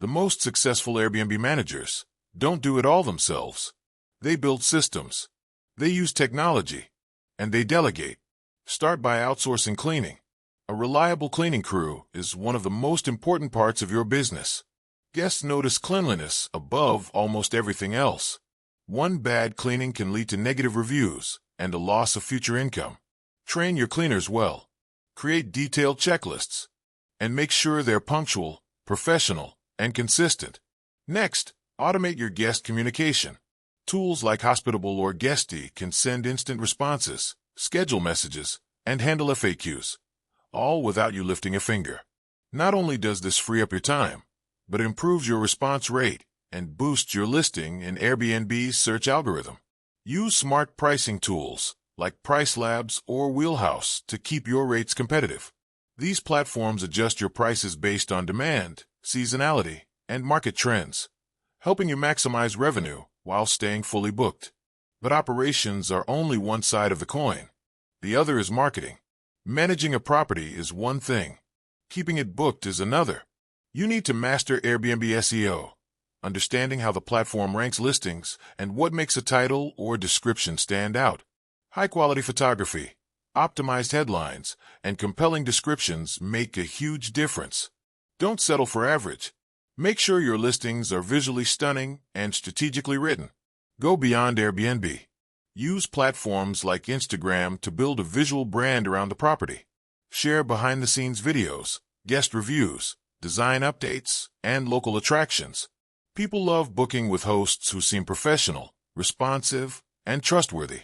The most successful Airbnb managers don't do it all themselves. They build systems. They use technology. And they delegate. Start by outsourcing cleaning. A reliable cleaning crew is one of the most important parts of your business. Guests notice cleanliness above almost everything else. One bad cleaning can lead to negative reviews and a loss of future income. Train your cleaners well. Create detailed checklists. And make sure they're punctual, professional, and consistent. Next, automate your guest communication. Tools like Hospitable or Guesty can send instant responses, schedule messages, and handle FAQs, all without you lifting a finger. Not only does this free up your time, but it improves your response rate and boosts your listing in Airbnb's search algorithm. Use smart pricing tools like Price Labs or Wheelhouse to keep your rates competitive. These platforms adjust your prices based on demand, seasonality, and market trends, helping you maximize revenue while staying fully booked. But operations are only one side of the coin. The other is marketing. Managing a property is one thing. Keeping it booked is another. You need to master Airbnb SEO, understanding how the platform ranks listings and what makes a title or description stand out. High-quality photography, optimized headlines, and compelling descriptions make a huge difference. Don't settle for average. Make sure your listings are visually stunning and strategically written. Go beyond Airbnb. Use platforms like Instagram to build a visual brand around the property. Share behind-the-scenes videos, guest reviews, design updates, and local attractions. People love booking with hosts who seem professional, responsive, and trustworthy.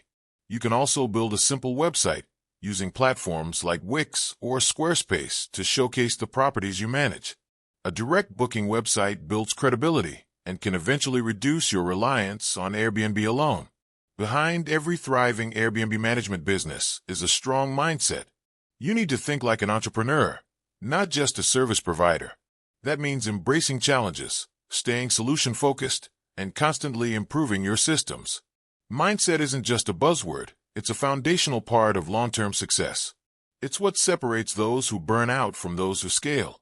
You can also build a simple website using platforms like Wix or Squarespace to showcase the properties you manage. A direct booking website builds credibility and can eventually reduce your reliance on Airbnb alone. Behind every thriving Airbnb management business is a strong mindset. You need to think like an entrepreneur, not just a service provider. That means embracing challenges, staying solution-focused, and constantly improving your systems. Mindset isn't just a buzzword, it's a foundational part of long-term success. It's what separates those who burn out from those who scale.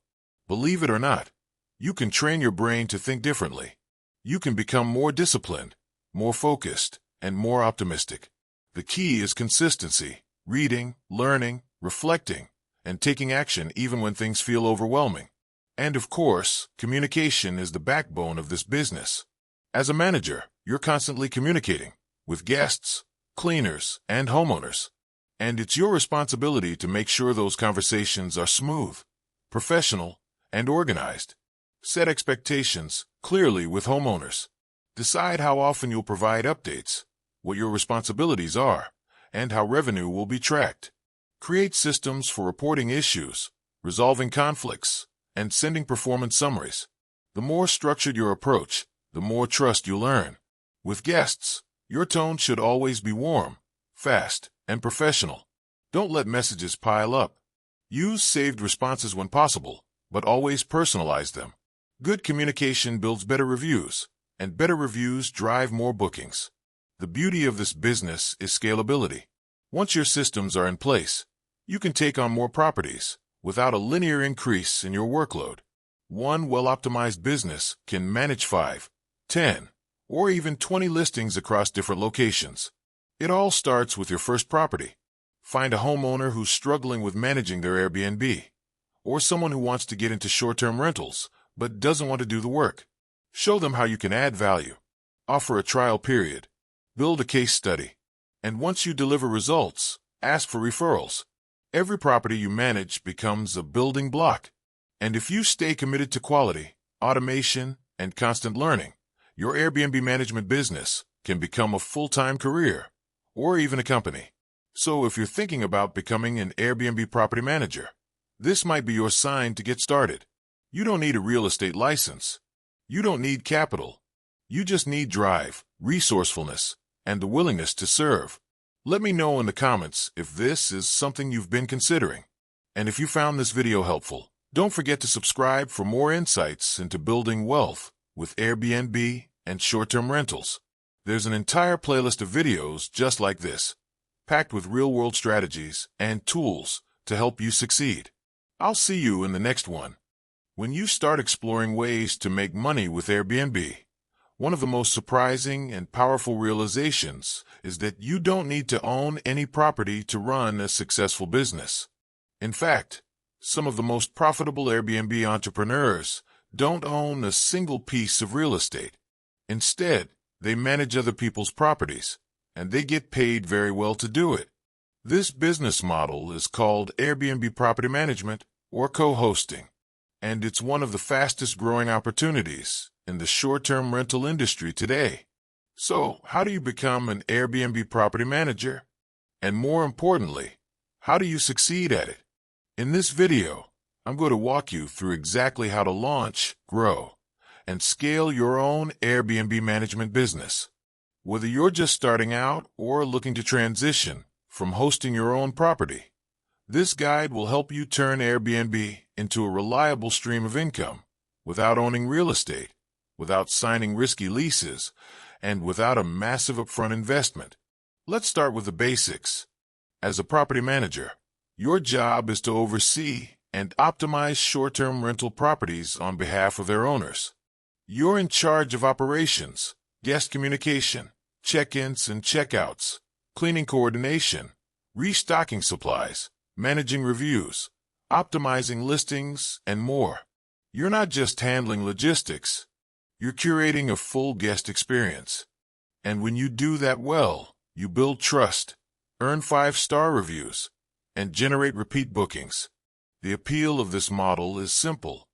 Believe it or not, you can train your brain to think differently. You can become more disciplined, more focused, and more optimistic. The key is consistency, reading, learning, reflecting, and taking action even when things feel overwhelming. And of course, communication is the backbone of this business. As a manager, you're constantly communicating with guests, cleaners, and homeowners. And it's your responsibility to make sure those conversations are smooth, professional, and organized. Set expectations clearly with homeowners. Decide how often you'll provide updates, what your responsibilities are, and how revenue will be tracked. Create systems for reporting issues, resolving conflicts, and sending performance summaries. The more structured your approach, the more trust you'll earn. With guests, your tone should always be warm, fast, and professional. Don't let messages pile up. Use saved responses when possible, but always personalize them. Good communication builds better reviews, and better reviews drive more bookings. The beauty of this business is scalability. Once your systems are in place, you can take on more properties without a linear increase in your workload. One well-optimized business can manage 5, 10, or even 20 listings across different locations. It all starts with your first property. Find a homeowner who's struggling with managing their Airbnb, or someone who wants to get into short-term rentals but doesn't want to do the work. Show them how you can add value. Offer a trial period. Build a case study. And once you deliver results, ask for referrals. Every property you manage becomes a building block. And if you stay committed to quality, automation, and constant learning, your Airbnb management business can become a full-time career or even a company. So if you're thinking about becoming an Airbnb property manager, this might be your sign to get started. You don't need a real estate license. You don't need capital. You just need drive, resourcefulness, and the willingness to serve. Let me know in the comments if this is something you've been considering. And if you found this video helpful, don't forget to subscribe for more insights into building wealth with Airbnb and short-term rentals. There's an entire playlist of videos just like this, packed with real-world strategies and tools to help you succeed. I'll see you in the next one. When you start exploring ways to make money with Airbnb, one of the most surprising and powerful realizations is that you don't need to own any property to run a successful business. In fact, some of the most profitable Airbnb entrepreneurs don't own a single piece of real estate. Instead, they manage other people's properties, and they get paid very well to do it. This business model is called Airbnb property management or co-hosting, and it's one of the fastest growing opportunities in the short-term rental industry today. So, how do you become an Airbnb property manager? And more importantly, how do you succeed at it? In this video, I'm going to walk you through exactly how to launch, grow, and scale your own Airbnb management business. Whether you're just starting out or looking to transition from hosting your own property, this guide will help you turn Airbnb into a reliable stream of income without owning real estate, without signing risky leases, and without a massive upfront investment. Let's start with the basics. As a property manager, your job is to oversee and optimize short-term rental properties on behalf of their owners. You're in charge of operations, guest communication, check-ins and check-outs, cleaning coordination, restocking supplies, managing reviews, optimizing listings, and more. You're not just handling logistics. You're curating a full guest experience. And when you do that well, you build trust, earn 5-star reviews, and generate repeat bookings. The appeal of this model is simple.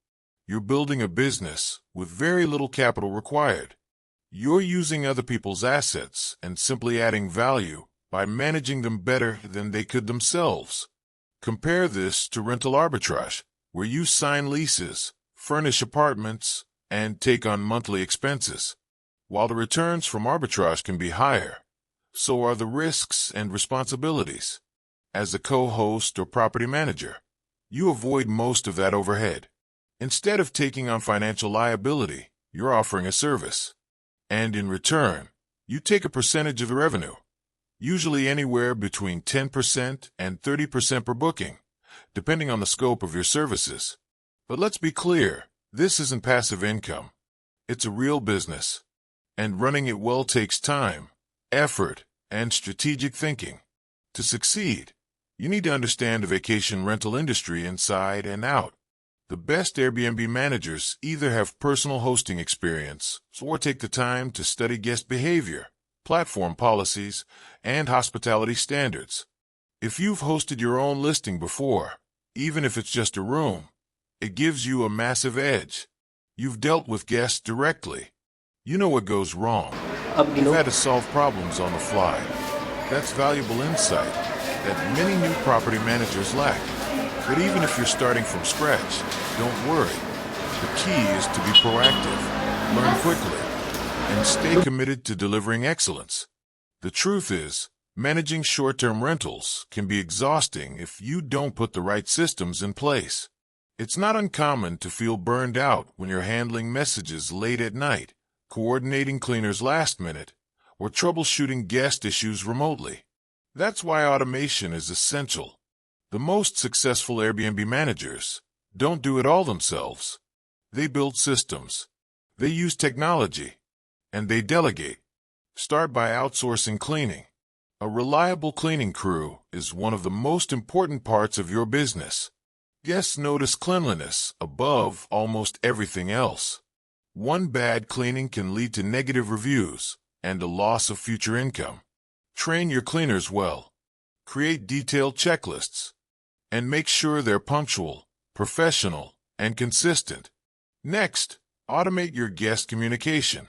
You're building a business with very little capital required. You're using other people's assets and simply adding value by managing them better than they could themselves. Compare this to rental arbitrage, where you sign leases, furnish apartments, and take on monthly expenses. While the returns from arbitrage can be higher, so are the risks and responsibilities. As a co-host or property manager, you avoid most of that overhead. Instead of taking on financial liability, you're offering a service. And in return, you take a percentage of the revenue, usually anywhere between 10% and 30% per booking, depending on the scope of your services. But let's be clear, this isn't passive income. It's a real business. And running it well takes time, effort, and strategic thinking. To succeed, you need to understand the vacation rental industry inside and out. The best Airbnb managers either have personal hosting experience or take the time to study guest behavior, platform policies, and hospitality standards. If you've hosted your own listing before, even if it's just a room, it gives you a massive edge. You've dealt with guests directly. You know what goes wrong. You've had to solve problems on the fly. That's valuable insight that many new property managers lack. But even if you're starting from scratch, don't worry. The key is to be proactive, learn quickly, and stay committed to delivering excellence. The truth is, managing short-term rentals can be exhausting if you don't put the right systems in place. It's not uncommon to feel burned out when you're handling messages late at night, coordinating cleaners last minute, or troubleshooting guest issues remotely. That's why automation is essential. The most successful Airbnb managers don't do it all themselves. They build systems. They use technology. And they delegate. Start by outsourcing cleaning. A reliable cleaning crew is one of the most important parts of your business. Guests notice cleanliness above almost everything else. One bad cleaning can lead to negative reviews and a loss of future income. Train your cleaners well. Create detailed checklists. And make sure they're punctual, professional, and consistent. Next, automate your guest communication.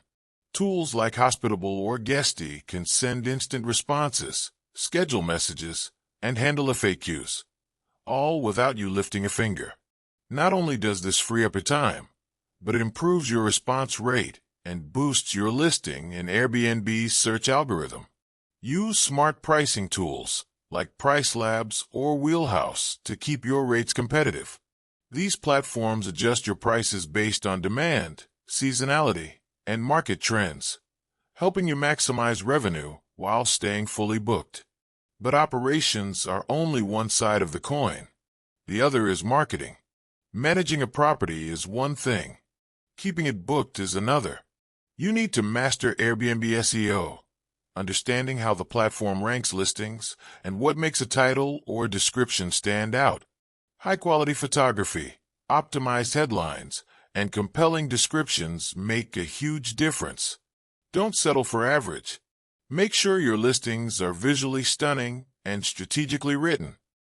Tools like Hospitable or Guesty can send instant responses, schedule messages, and handle FAQs, all without you lifting a finger. Not only does this free up your time, but it improves your response rate and boosts your listing in Airbnb's search algorithm. Use smart pricing tools like Price Labs or Wheelhouse to keep your rates competitive. These platforms adjust your prices based on demand, seasonality, and market trends, helping you maximize revenue while staying fully booked. But operations are only one side of the coin. The other is marketing. Managing a property is one thing. Keeping it booked is another. You need to master Airbnb SEO, understanding how the platform ranks listings and what makes a title or description stand out. High-quality photography, optimized headlines, and compelling descriptions make a huge difference. Don't settle for average. Make sure your listings are visually stunning and strategically written.